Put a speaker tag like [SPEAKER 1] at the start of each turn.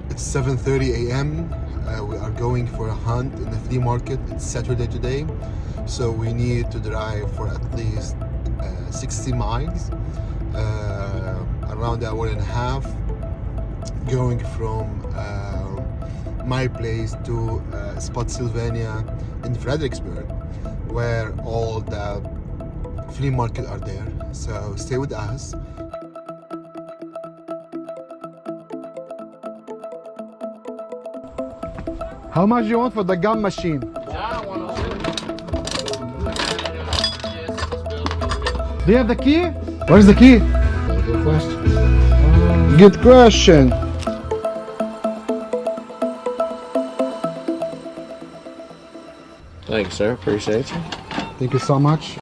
[SPEAKER 1] It's 7:30 a.m. We are going for a hunt in the flea market. It's Saturday today, so we need to drive for at least 60 miles, around an hour and a half, going from my place to Spotsylvania in Fredericksburg, where all the flea market are there. So stay with us. How much do you want for the gum machine? Do you have the key? Where's the key? Good question. Good question.
[SPEAKER 2] Thanks, sir. Appreciate you.
[SPEAKER 1] Thank you so much.